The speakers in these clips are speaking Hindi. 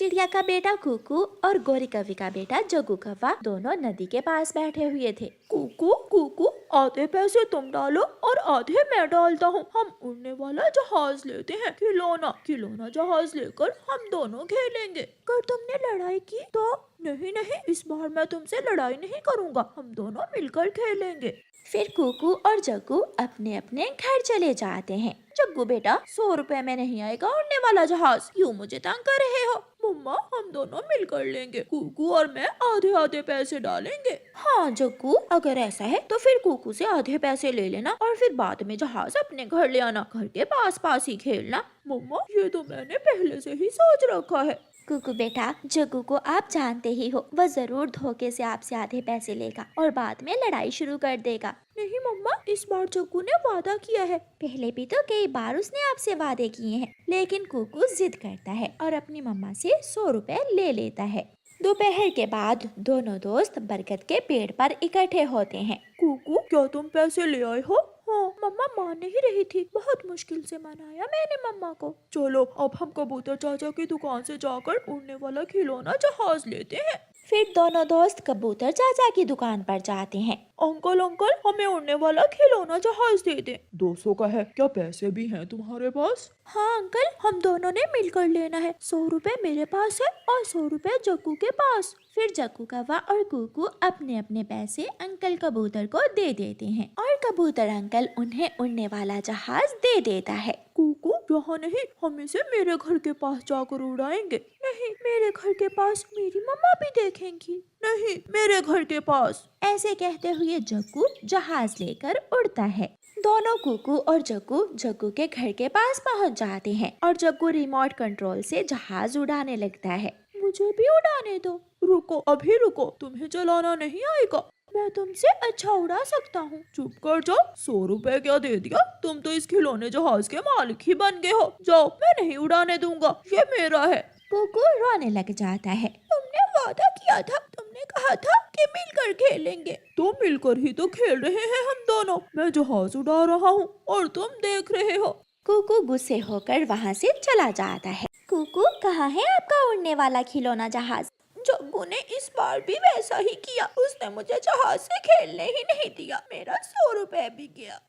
चिड़िया का बेटा कुकू और गोरी कौवी का बेटा जग्गू कौवा दोनों नदी के पास बैठे हुए थे। कुकू कुकू, आधे पैसे तुम डालो और आधे मैं डालता हूँ। हम उड़ने वाला जहाज लेते हैं, खिलौना खिलौना जहाज लेकर हम दोनों खेलेंगे। कर तुमने लड़ाई की तो? नहीं नहीं, इस बार मैं तुमसे लड़ाई नहीं करूँगा, हम दोनों मिलकर खेलेंगे। फिर कुकू और जग्गू अपने अपने घर चले जाते हैं। जग्गू बेटा, 100 रुपए में नहीं आएगा उड़ने वाला जहाज, क्यों मुझे तंग कर रहे हो? मम्मा, हम दोनों मिलकर लेंगे, कुकू और मैं आधे आधे पैसे डालेंगे। हाँ जग्गू, अगर ऐसा है तो फिर कुकू से आधे पैसे ले लेना और फिर बाद में जहाज अपने घर ले आना, घर के पास पास ही खेलना। मम्मा, ये तो मैंने पहले से ही सोच रखा है। कुकू बेटा, जग्गू को आप जानते ही हो, वह जरूर धोखे से आपसे आधे पैसे लेगा और बाद में लड़ाई शुरू कर देगा। नहीं मम्मा, इस बार जग्गू ने वादा किया है। पहले भी तो कई बार उसने आपसे वादे किए हैं, लेकिन कुकू जिद करता है और अपनी मम्मा से 100 रुपए ले लेता है। दोपहर के बाद दोनों दोस्त बरगद के पेड़ पर इकट्ठे होते हैं। कुकू, क्या तुम पैसे ले आए हो? हाँ, मम्मा मान नहीं रही थी, बहुत मुश्किल से मनाया मैंने मम्मा को। चलो अब हम कबूतर चाचा की दुकान से जाकर उड़ने वाला खिलौना जहाज लेते हैं। फिर दोनों दोस्त कबूतर चाचा की दुकान पर जाते हैं। अंकल अंकल, हमें उड़ने वाला खिलौना जहाज दे दे। 200 का है, क्या पैसे भी हैं तुम्हारे पास? हाँ अंकल, हम दोनों ने मिलकर लेना है। 100 रुपए मेरे पास है और 100 रुपए जग्गू के पास। फिर जग्गू कौवा और कुकू अपने अपने पैसे अंकल कबूतर को दे देते हैं और कबूतर अंकल उन्हें उड़ने वाला जहाज दे देता है। कुकू, यहाँ नहीं, हम इसे मेरे घर के पास जाकर उड़ाएंगे। नहीं, मेरे घर के पास, मेरी मम्मा भी देखेंगी। नहीं, मेरे घर के पास। ऐसे कहते हुए जग्गू जहाज लेकर उड़ता है। दोनों कुकू और जग्गू जग्गू के घर के पास पहुंच जाते हैं और जग्गू रिमोट कंट्रोल से जहाज उड़ाने लगता है। मुझे भी उड़ाने दो। रुको, अभी रुको, तुम्हें चलाना नहीं आएगा, मैं तुमसे अच्छा उड़ा सकता हूँ। चुप कर जाओ, 100 रुपए क्या दे दिया? तुम तो इस खिलौने जहाज के मालिक ही बन गए हो। जाओ, मैं नहीं उड़ाने दूंगा, ये मेरा है। कुकू रोने लग जाता है। तुमने वादा किया था, तुमने कहा था कि मिलकर खेलेंगे। तो मिलकर ही तो खेल रहे हैं हम दोनों। मैं जहाज उड़ा रहा हूँ और तुम देख रहे हो। कुकू गुस्से होकर वहाँ से चला जाता है। कुकू, कहाँ है आपका उड़ने वाला खिलौना जहाज? जग्गू ने इस बार भी वैसा ही किया, उसने मुझे जहाज से खेलने ही नहीं दिया, मेरा 100 रुपए भी गया।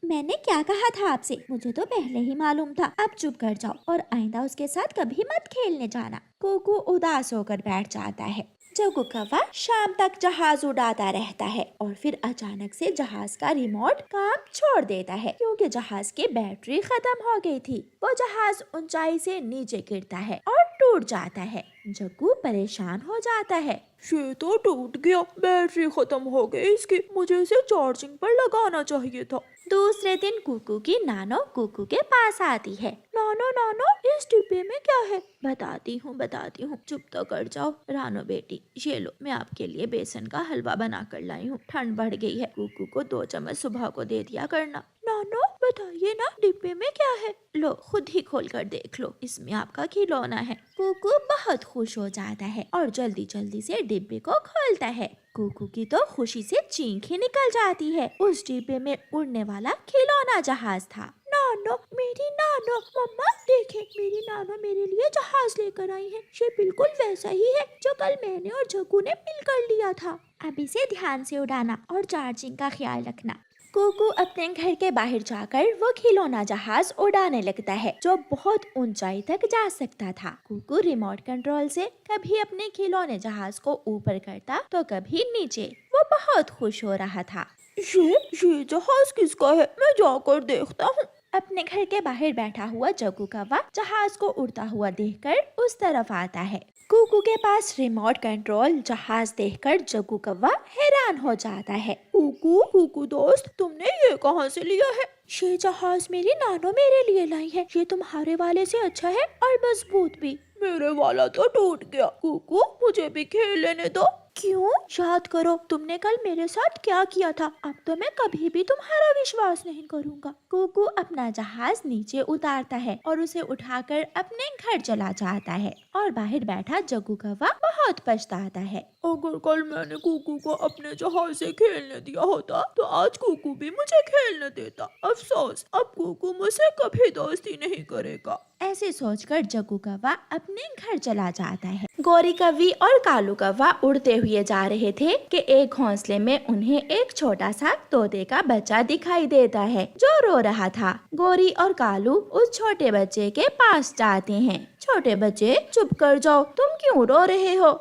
मैंने क्या कहा था आपसे? मुझे तो पहले ही मालूम था। अब चुप कर जाओ और आइंदा उसके साथ कभी मत खेलने जाना। कुकू उदास होकर बैठ जाता है। जग्गू कौवा शाम तक जहाज उड़ाता रहता है और फिर अचानक से जहाज का रिमोट काम छोड़ देता है क्योंकि जहाज की बैटरी खत्म हो गई थी। वो जहाज ऊंचाई से नीचे गिरता है और टूट जाता है। जग्गू परेशान हो जाता है। ये तो टूट गया, बैटरी खत्म हो गई इसकी, मुझे इसे चार्जिंग पर लगाना चाहिए था। दूसरे दिन कुकू की नानो कुकू के पास आती है। नानो नानो, इस डिब्बे में क्या है? बताती हूँ, चुप तो कर जाओ। रानो बेटी, ये लो, मैं आपके लिए बेसन का हलवा बना कर लाई हूँ। ठंड बढ़ गई है, कुकू को 2 चम्मच सुबह को दे दिया करना। नानो बताइए ना, डिब्बे में क्या है? लो, खुद ही खोल कर देख लो, इसमें आपका खिलौना है। कुकू बहुत खुश हो जाता है और जल्दी जल्दी से डिब्बे को खोलता है। कुकू की तो खुशी से चीख ही निकल जाती है। उस डिब्बे में उड़ने वाला खिलौना जहाज था। नानो, मेरी नानो, मम्मा देखें, मेरी नानो मेरे लिए जहाज लेकर आई है। ये बिल्कुल वैसा ही है जो कल मैंने और जग्गू ने मिलकर लिया था। अब इसे ध्यान से उड़ाना और चार्जिंग का ख्याल रखना। कुकू अपने घर के बाहर जाकर वो खिलौना जहाज उड़ाने लगता है जो बहुत ऊंचाई तक जा सकता था। कुकू रिमोट कंट्रोल से कभी अपने खिलौने जहाज को ऊपर करता तो कभी नीचे। वो बहुत खुश हो रहा था। ये जहाज किसका है? मैं जाकर देखता हूँ। अपने घर के बाहर बैठा हुआ जग्गू कौवा जहाज को उड़ता हुआ देखकर उस तरफ आता है। कुकू के पास रिमोट कंट्रोल जहाज देखकर जग्गू कौवा हैरान हो जाता है। कुकू दोस्त, तुमने ये कहाँ से लिया है? ये जहाज मेरी नानो मेरे लिए लाई है। ये तुम्हारे वाले से अच्छा है और मजबूत भी। मेरे वाला तो टूट गया। कुकू, मुझे भी खेल लेने दो। क्यों? याद करो, तुमने कल मेरे साथ क्या किया था। अब तो मैं कभी भी तुम्हारा विश्वास नहीं करूँगा। कुकू अपना जहाज नीचे उतारता है और उसे उठाकर अपने घर चला जाता है। और बाहर बैठा जग्गू कौवा बहुत पछताता है। अगर कल मैंने कुकू को अपने जहाज से खेलने दिया होता तो आज कुकू भी मुझे खेलने देता। अफसोस, अब कुकू मुझसे कभी दोस्ती नहीं करेगा। ऐसे सोचकर जग्गू कौवा अपने घर चला जाता है। गौरी कौवी और कालू कौवा उड़ते हुए जा रहे थे कि एक घोंसले में उन्हें एक छोटा सा तोते का बच्चा दिखाई देता है जो रो रहा था। गौरी और कालू उस छोटे बच्चे के पास जाते हैं। छोटे बच्चे, चुप कर जाओ, तुम क्यों रो रहे हो?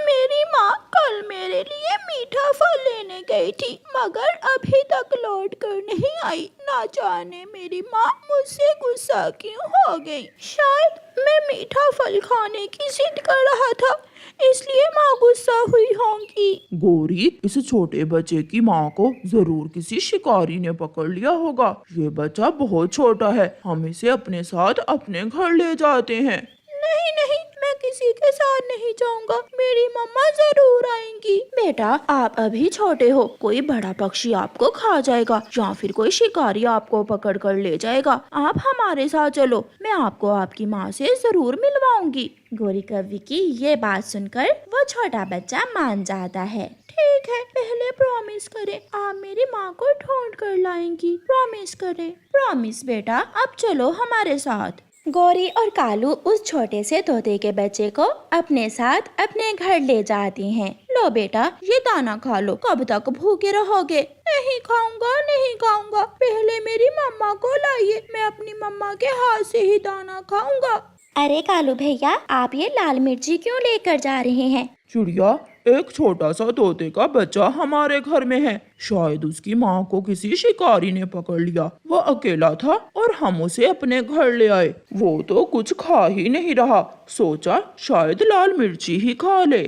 मेरी माँ कल मेरे लिए मीठा फल लेने गई थी मगर अभी तक लौट कर नहीं आई। ना जाने मेरी माँ मुझसे गुस्सा क्यों हो गई। शायद मैं मीठा फल खाने की जिद कर रहा था इसलिए माँ गुस्सा हुई होंगी। गौरी, इस छोटे बच्चे की माँ को जरूर किसी शिकारी ने पकड़ लिया होगा। ये बच्चा बहुत छोटा है, हम इसे अपने साथ अपने घर ले जाते हैं। नहीं नहीं, मैं किसी के साथ नहीं जाऊंगा, मेरी मम्मा जरूर आएंगी। बेटा, आप अभी छोटे हो, कोई बड़ा पक्षी आपको खा जाएगा या फिर कोई शिकारी आपको पकड़ कर ले जाएगा। आप हमारे साथ चलो, मैं आपको आपकी माँ से जरूर मिलवाऊंगी। गौरी कौवी की ये बात सुनकर वो छोटा बच्चा मान जाता है। ठीक है, पहले प्रॉमिस करें आप मेरी माँ को ढूंढ कर लाएंगी। प्रॉमिस करें। प्रॉमिस बेटा, अब चलो हमारे साथ। गौरी और कालू उस छोटे से तोते के बच्चे को अपने साथ अपने घर ले जाती हैं। लो बेटा, ये दाना खा लो, कब तक भूखे रहोगे? नहीं खाऊंगा, नहीं खाऊंगा, पहले मेरी मम्मा को लाइए, मैं अपनी मम्मा के हाथ से ही दाना खाऊंगा। अरे कालू भैया, आप ये लाल मिर्ची क्यों लेकर जा रहे हैं? चिड़िया, एक छोटा सा तोते का बच्चा हमारे घर में है। शायद उसकी माँ को किसी शिकारी ने पकड़ लिया। वह अकेला था और हम उसे अपने घर ले आए। वो तो कुछ खा ही नहीं रहा, सोचा शायद लाल मिर्ची ही खा ले।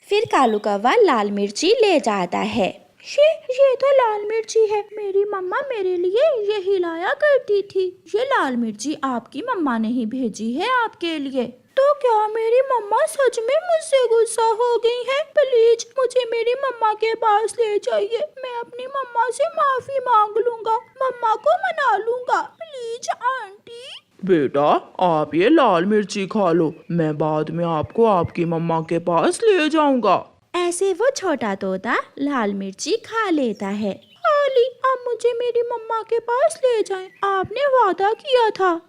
फिर कालू कौवा लाल मिर्ची ले जाता है। ये तो लाल मिर्ची है, मेरी मम्मा मेरे लिए यही लाया करती थी। ये लाल मिर्ची आपकी मम्मा ने ही भेजी है आपके लिए। तो क्या मेरी मम्मा सच में मुझसे गुस्सा हो गई है? प्लीज मुझे मेरी मम्मा के पास ले जाइए, मैं अपनी मम्मा से माफी मांग लूंगा, मम्मा को मना लूंगा। Please aunty. बेटा, आप ये लाल मिर्ची खा लो, मैं बाद में आपको आपकी मम्मा के पास ले जाऊंगा। ऐसे वो छोटा तोता लाल मिर्ची खा लेता है। खाली, अब मुझे मेरी मम्मा के पास ले जाएं। आपने वादा किया था,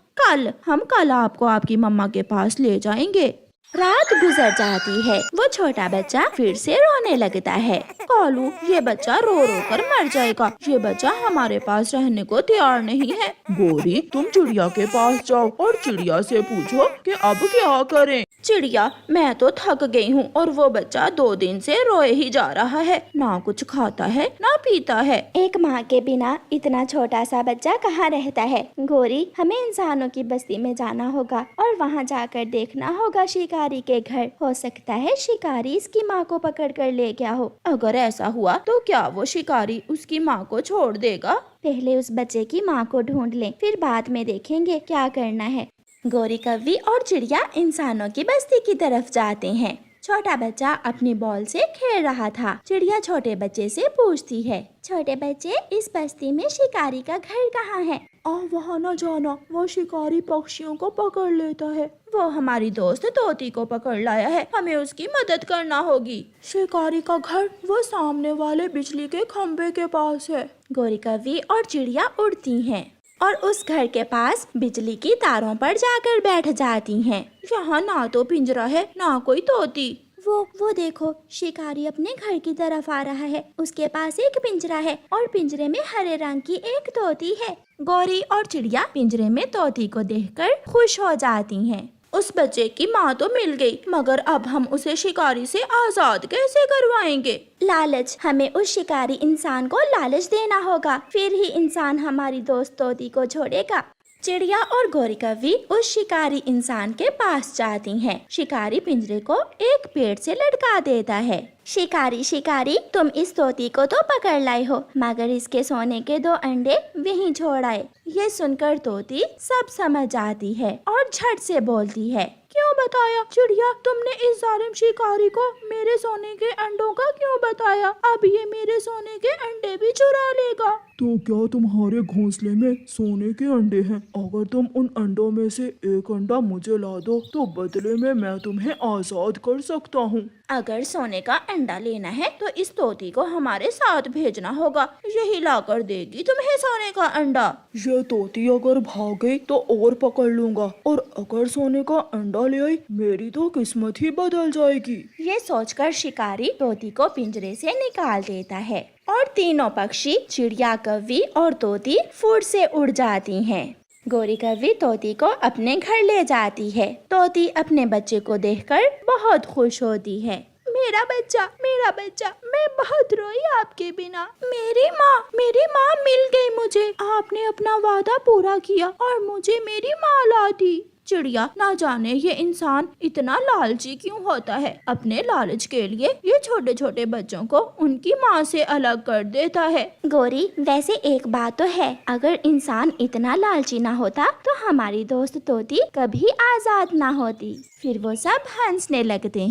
हम कल आपको आपकी मम्मा के पास ले जाएंगे। रात गुजर जाती है। वो छोटा बच्चा फिर से रोने लगता है। कालू, ये बच्चा रो रो कर मर जाएगा, ये बच्चा हमारे पास रहने को तैयार नहीं है। गौरी, तुम चिड़िया के पास जाओ और चिड़िया से पूछो कि अब क्या करें। चिड़िया, मैं तो थक गई हूँ और वो बच्चा 2 दिन से रोए ही जा रहा है, ना कुछ खाता है ना पीता है। एक माँ के बिना इतना छोटा सा बच्चा कहाँ रहता है? गौरी, हमें इंसानों की बस्ती में जाना होगा और वहाँ जाकर देखना होगा शिकारी के घर। हो सकता है शिकारी इसकी माँ को पकड़ कर ले गया हो। अगर ऐसा हुआ तो क्या वो शिकारी उसकी माँ को छोड़ देगा? पहले उस बच्चे की माँ को ढूंढ लें, फिर बाद में देखेंगे क्या करना है। गौरी कौवी और चिड़िया इंसानों की बस्ती की तरफ जाते हैं। छोटा बच्चा अपनी बॉल से खेल रहा था। चिड़िया छोटे बच्चे से पूछती है, छोटे बच्चे, इस बस्ती में शिकारी का घर कहाँ है? वहाँ न जाना, वो शिकारी पक्षियों को पकड़ लेता है। वो हमारी दोस्त तोती को पकड़ लाया है, हमें उसकी मदद करना होगी। शिकारी का घर वो सामने वाले बिजली के खंबे के पास है। गौरी कौवी और चिड़िया उड़ती हैं और उस घर के पास बिजली की तारों पर जाकर बैठ जाती हैं। यहाँ ना तो पिंजरा है ना कोई तोती। वो देखो, शिकारी अपने घर की तरफ आ रहा है। उसके पास एक पिंजरा है और पिंजरे में हरे रंग की एक तोती है। गौरी और चिड़िया पिंजरे में तोती को देखकर खुश हो जाती हैं। उस बच्चे की माँ तो मिल गई, मगर अब हम उसे शिकारी से आजाद कैसे करवाएंगे? लालच, हमें उस शिकारी इंसान को लालच देना होगा, फिर ही इंसान हमारी दोस्त तोती को छोड़ेगा। चिड़िया और गौरी कौवी उस शिकारी इंसान के पास जाती हैं। शिकारी पिंजरे को एक पेड़ से लटका देता है। शिकारी, तुम इस तोती को तो पकड़ लाए हो, मगर इसके सोने के 2 अंडे वहीं छोड़ आए। ये सुनकर तोती सब समझ जाती है और झट से बोलती है, क्यों बताया चिड़िया? तुमने इस जालिम शिकारी को मेरे सोने के अंडों का क्यों बताया? अब ये मेरे सोने के अंडे भी चुरा लेगा। तो क्या तुम्हारे घोंसले में सोने के अंडे हैं? अगर तुम उन अंडों में से एक अंडा मुझे ला दो तो बदले में मैं तुम्हें आजाद कर सकता हूँ। अगर सोने का अंडा लेना है तो इस तोती को हमारे साथ भेजना होगा, यही लाकर देगी तुम्हें सोने का अंडा। ये तोती अगर भाग गई तो और पकड़ लूंगा, और अगर सोने का अंडा ले आई मेरी तो किस्मत ही बदल जाएगी। ये सोचकर शिकारी तोती को पिंजरे से निकाल देता है और तीनों पक्षी चिड़िया, कौवी और तोती फुर्र से उड़ जाती हैं। गोरी कौवी तोती को अपने घर ले जाती है। तोती अपने बच्चे को देखकर बहुत खुश होती है। मेरा बच्चा, मैं बहुत रोई आपके बिना। मेरी माँ मिल गई मुझे। आपने अपना वादा पूरा किया और मुझे मेरी माँ ला दी। चिड़िया, ना जाने ये इंसान इतना लालची क्यों होता है। अपने लालच के लिए ये छोटे छोटे बच्चों को उनकी माँ से अलग कर देता है। गोरी, वैसे एक बात तो है, अगर इंसान इतना लालची ना होता तो हमारी दोस्त तोती कभी आजाद ना होती। फिर वो सब हंसने लगते हैं।